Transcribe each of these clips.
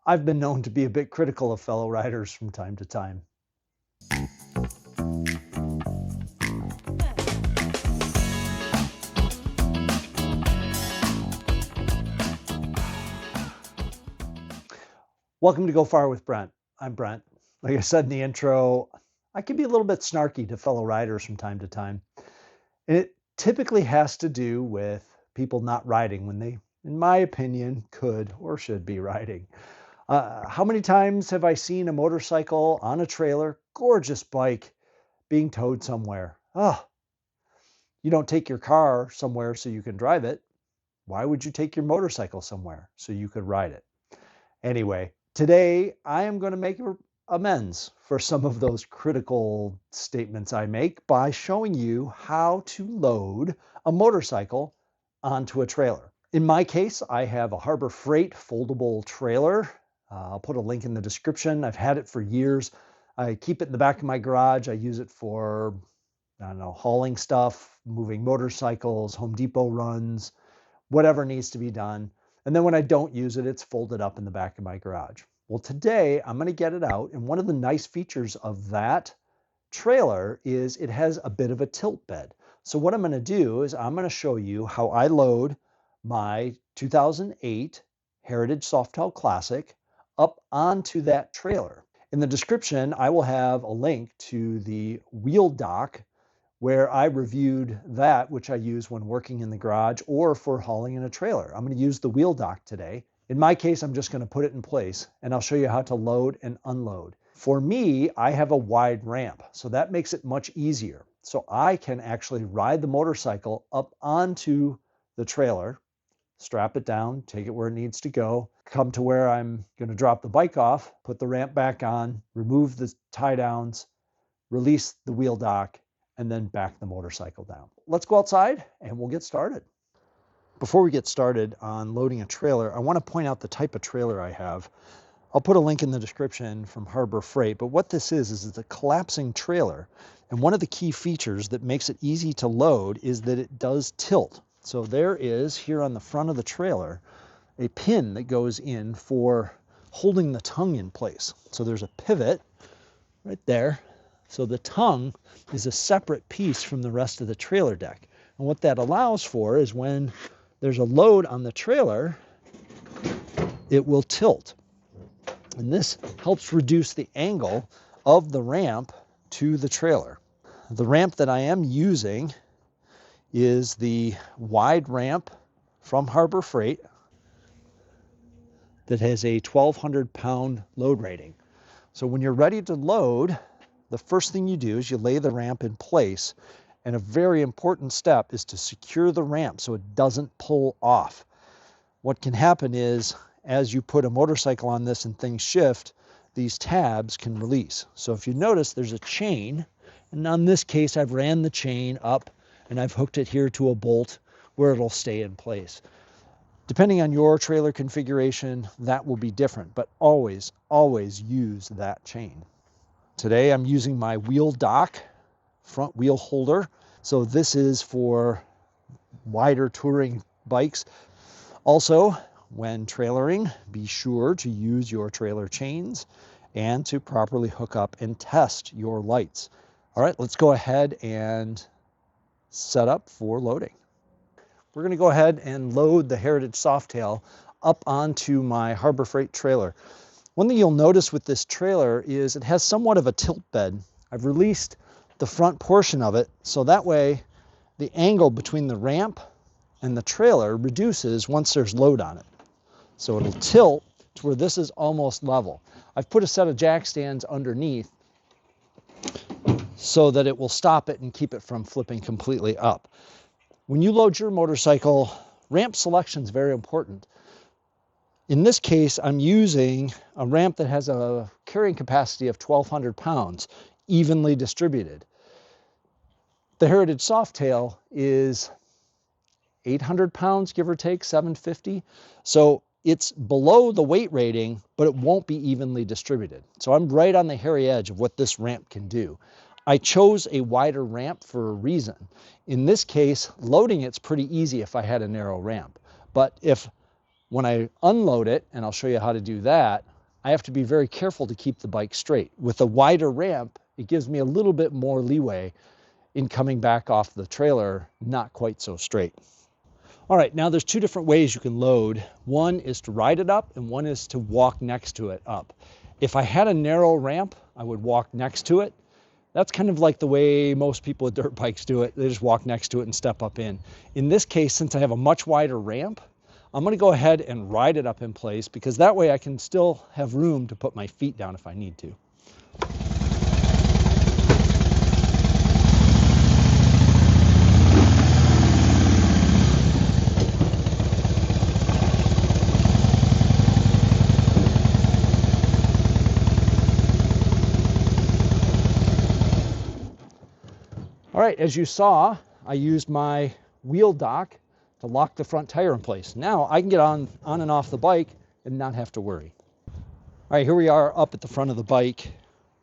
I've been known to be a bit critical of fellow riders from time to time. Welcome to Go Far with Brent. I'm Brent. Like I said in the intro, I can be a little bit snarky to fellow riders from time to time. And it typically has to do with people not riding when they, in my opinion, could or should be riding. How many times have I seen a motorcycle on a trailer, gorgeous bike, being towed somewhere? Oh, you don't take your car somewhere so you can drive it. Why would you take your motorcycle somewhere so you could ride it? Anyway, today I am going to make amends for some of those critical statements I make by showing you how to load a motorcycle onto a trailer. In my case, I have a Harbor Freight foldable trailer. I'll put a link in the description. I've had it for years. I keep it in the back of my garage. I use it for, I don't know, hauling stuff, moving motorcycles, Home Depot runs, whatever needs to be done. And then when I don't use it, it's folded up in the back of my garage. Well, today I'm going to get it out. And one of the nice features of that trailer is it has a bit of a tilt bed. So what I'm going to do is I'm going to show you how I load my 2008 Heritage Softail Classic up onto that trailer. In the description, I will have a link to the WheelDock where I reviewed that, which I use when working in the garage or for hauling in a trailer. I'm going to use the WheelDock today. In my case, I'm just going to put it in place and I'll show you how to load and unload. For me, I have a wide ramp, so that makes it much easier. So I can actually ride the motorcycle up onto the trailer, strap it down, take it where it needs to go, come to where I'm going to drop the bike off, put the ramp back on, remove the tie downs, release the WheelDock, and then back the motorcycle down. Let's go outside and we'll get started. Before we get started on loading a trailer, I want to point out the type of trailer I have. I'll put a link in the description from Harbor Freight, but what this is it's a collapsing trailer. And one of the key features that makes it easy to load is that it does tilt. So there is, here on the front of the trailer, a pin that goes in for holding the tongue in place. So there's a pivot right there. So the tongue is a separate piece from the rest of the trailer deck. And what that allows for is when there's a load on the trailer, it will tilt. And this helps reduce the angle of the ramp to the trailer. The ramp that I am using is the wide ramp from Harbor Freight that has a 1,200 pound load rating. So when you're ready to load, the first thing you do is you lay the ramp in place. And a very important step is to secure the ramp so it doesn't pull off. What can happen is as you put a motorcycle on this and things shift, these tabs can release. So if you notice, there's a chain. And on this case, I've ran the chain up and I've hooked it here to a bolt where it'll stay in place. Depending on your trailer configuration, that will be different, but always, always use that chain. Today I'm using my WheelDock front wheel holder. So this is for wider touring bikes. Also, when trailering, be sure to use your trailer chains and to properly hook up and test your lights. All right, let's go ahead and set up for loading. We're going to go ahead and load the Heritage Softail up onto my Harbor Freight trailer. One thing you'll notice with this trailer is it has somewhat of a tilt bed. I've released the front portion of it so that way the angle between the ramp and the trailer reduces once there's load on it. So it'll tilt to where this is almost level. I've put a set of jack stands underneath so that it will stop it and keep it from flipping completely up. When you load your motorcycle, ramp selection is very important. In this case, I'm using a ramp that has a carrying capacity of 1,200 pounds, evenly distributed. The Heritage Softail is 800 pounds, give or take, 750. So it's below the weight rating, but it won't be evenly distributed. So I'm right on the hairy edge of what this ramp can do. I chose a wider ramp for a reason. In this case, loading it's pretty easy if I had a narrow ramp. But if when I unload it, and I'll show you how to do that, I have to be very careful to keep the bike straight. With a wider ramp, it gives me a little bit more leeway in coming back off the trailer, not quite so straight. All right, now there's two different ways you can load. One is to ride it up and one is to walk next to it up. If I had a narrow ramp, I would walk next to it. That's kind of like the way most people with dirt bikes do it. They just walk next to it and step up in. In this case, since I have a much wider ramp, I'm going to go ahead and ride it up in place because that way I can still have room to put my feet down if I need to. All right, as you saw, I used my WheelDock to lock the front tire in place. Now I can get on and off the bike and not have to worry. All right, here we are up at the front of the bike.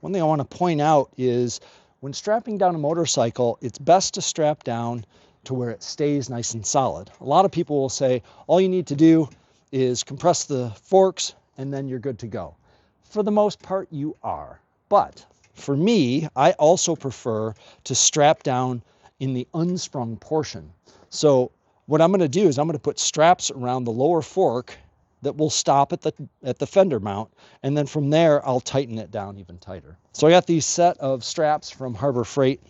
One thing I want to point out is when strapping down a motorcycle, it's best to strap down to where it stays nice and solid. A lot of people will say, all you need to do is compress the forks and then you're good to go. For the most part, you are. But for me, I also prefer to strap down in the unsprung portion. So what I'm going to do is I'm going to put straps around the lower fork that will stop at the fender mount, and then from there I'll tighten it down even tighter. So I got these set of straps from Harbor Freight.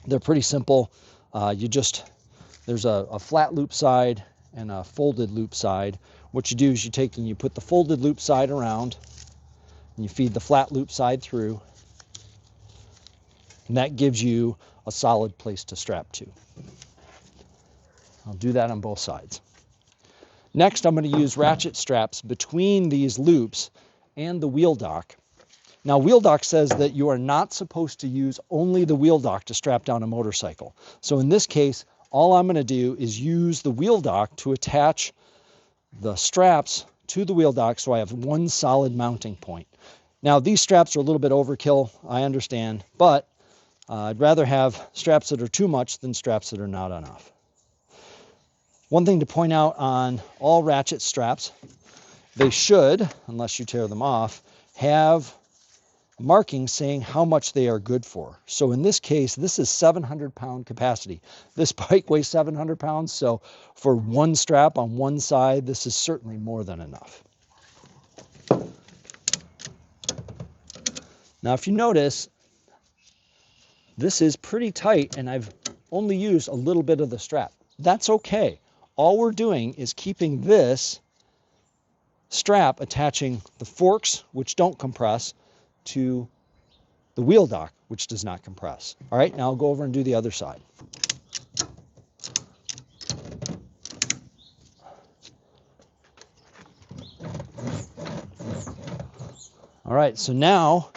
They're pretty simple. There's a flat loop side and a folded loop side. What you do is you take and you put the folded loop side around and you feed the flat loop side through, and that gives you a solid place to strap to. I'll do that on both sides. Next, I'm going to use ratchet straps between these loops and the WheelDock. Now, WheelDock says that you are not supposed to use only the WheelDock to strap down a motorcycle. So in this case, all I'm going to do is use the WheelDock to attach the straps to the WheelDock so I have one solid mounting point. Now, these straps are a little bit overkill, I understand, but I'd rather have straps that are too much than straps that are not enough. One thing to point out on all ratchet straps, they should, unless you tear them off, have markings saying how much they are good for. So in this case, this is 700-pound capacity. This bike weighs 700 pounds, so for one strap on one side, this is certainly more than enough. Now, if you notice, this is pretty tight, and I've only used a little bit of the strap. That's okay. All we're doing is keeping this strap attaching the forks, which don't compress, to the WheelDock, which does not compress. All right, now I'll go over and do the other side. All right, so now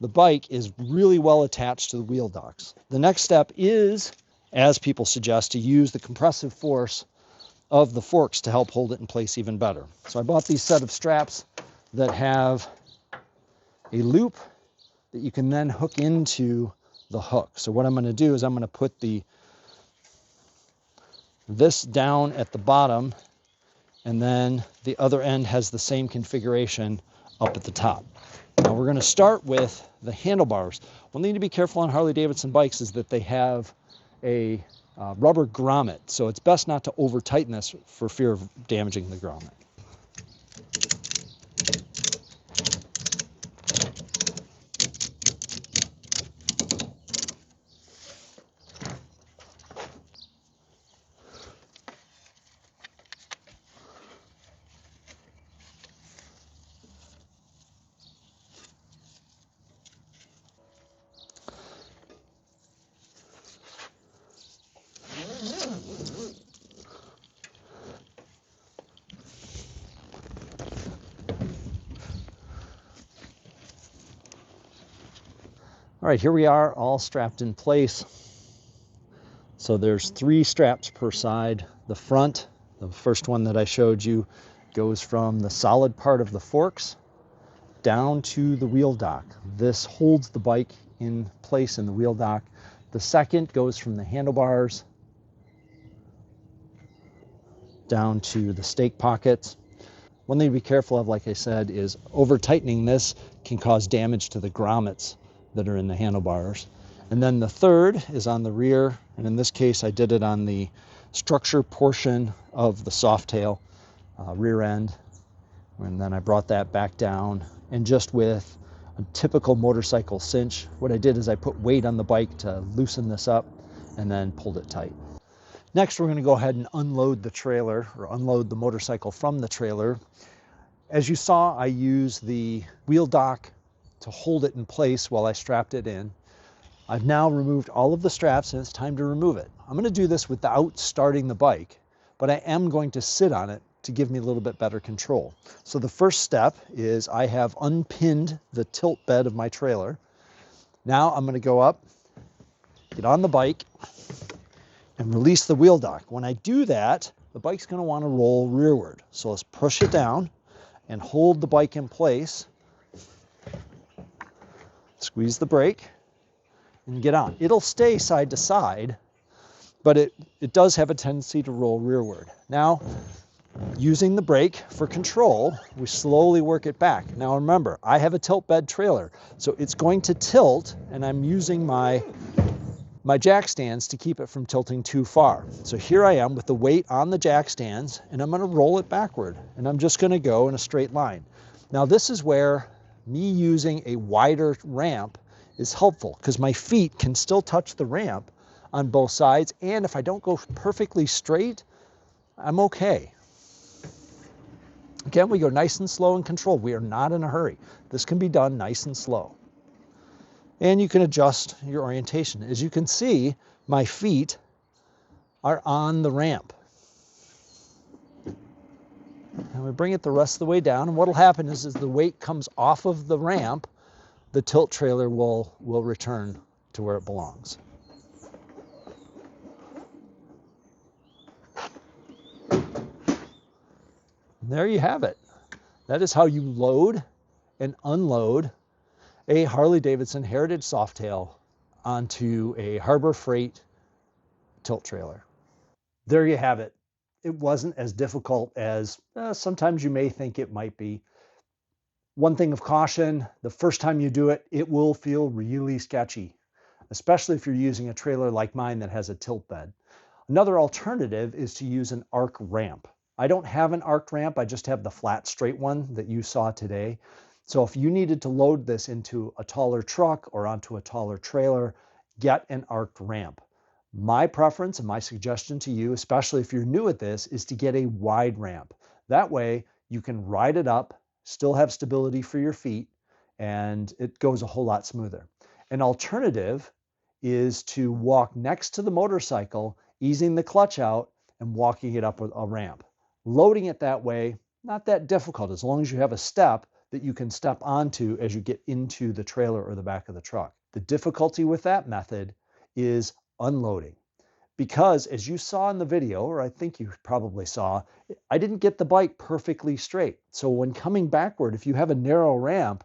the bike is really well attached to the WheelDocks. The next step is, as people suggest, to use the compressive force of the forks to help hold it in place even better. So I bought these set of straps that have a loop that you can then hook into the hook. So what I'm going to do is I'm going to put this down at the bottom, and then the other end has the same configuration up at the top. Now we're going to start with the handlebars. One thing to be careful on Harley-Davidson bikes is that they have a rubber grommet, so it's best not to over tighten this for fear of damaging the grommet. All right, here we are all strapped in place. So there's 3 straps per side. The front, the first one that I showed you, goes from the solid part of the forks down to the WheelDock. This holds the bike in place in the WheelDock. The second goes from the handlebars down to the stake pockets. One thing to be careful of, like I said, is over tightening this can cause damage to the grommets that are in the handlebars. And then the third is on the rear, and in this case I did it on the structure portion of the Softail rear end, and then I brought that back down, and just with a typical motorcycle cinch, what I did is I put weight on the bike to loosen this up and then pulled it tight. Next, we're going to go ahead and unload the trailer, or unload the motorcycle from the trailer. As you saw, I used the wheel dock to hold it in place while I strapped it in. I've now removed all of the straps, and it's time to remove it. I'm going to do this without starting the bike, but I am going to sit on it to give me a little bit better control. So the first step is I have unpinned the tilt bed of my trailer. Now I'm going to go up, get on the bike, and release the wheel dock. When I do that, the bike's going to want to roll rearward. So let's push it down and hold the bike in place. Squeeze the brake and get on. It'll stay side to side, but it does have a tendency to roll rearward. Now, using the brake for control, we slowly work it back. Now remember, I have a tilt bed trailer, so it's going to tilt, and I'm using my jack stands to keep it from tilting too far. So here I am with the weight on the jack stands, and I'm going to roll it backward, and I'm just going to go in a straight line. Now this is where me using a wider ramp is helpful, because my feet can still touch the ramp on both sides, and if I don't go perfectly straight, I'm okay. Again, we go nice and slow and controlled. We are not in a hurry. This can be done nice and slow. And you can adjust your orientation. As you can see, my feet are on the ramp. And we bring it the rest of the way down, and what will happen is as the weight comes off of the ramp, the tilt trailer will return to where it belongs. And there you have it. That is how you load and unload a Harley-Davidson Heritage Softail onto a Harbor Freight tilt trailer. There you have it. It wasn't as difficult as sometimes you may think it might be. One thing of caution, the first time you do it, it will feel really sketchy, especially if you're using a trailer like mine that has a tilt bed. Another alternative is to use an arc ramp. I don't have an arc ramp, I just have the flat straight one that you saw today. So if you needed to load this into a taller truck or onto a taller trailer, get an arced ramp. My preference and my suggestion to you, especially if you're new at this, is to get a wide ramp. That way you can ride it up, still have stability for your feet, and it goes a whole lot smoother. An alternative is to walk next to the motorcycle, easing the clutch out and walking it up with a ramp. Loading it that way, not that difficult, as long as you have a step that you can step onto as you get into the trailer or the back of the truck. The difficulty with that method is unloading, because as you saw in the video, or I think you probably saw, I didn't get the bike perfectly straight. So when coming backward, if you have a narrow ramp,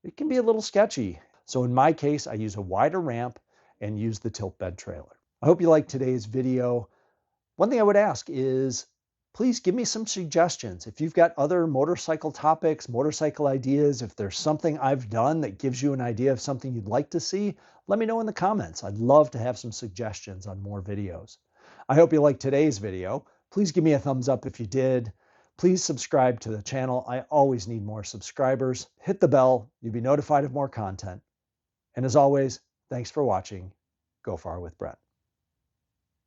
it can be a little sketchy. So in my case, I use a wider ramp and use the tilt bed trailer. I hope you liked today's video. One thing I would ask is, please give me some suggestions. If you've got other motorcycle topics, motorcycle ideas, if there's something I've done that gives you an idea of something you'd like to see, let me know in the comments. I'd love to have some suggestions on more videos. I hope you liked today's video. Please give me a thumbs up if you did. Please subscribe to the channel. I always need more subscribers. Hit the bell. You'll be notified of more content. And as always, thanks for watching. Go far with Brett.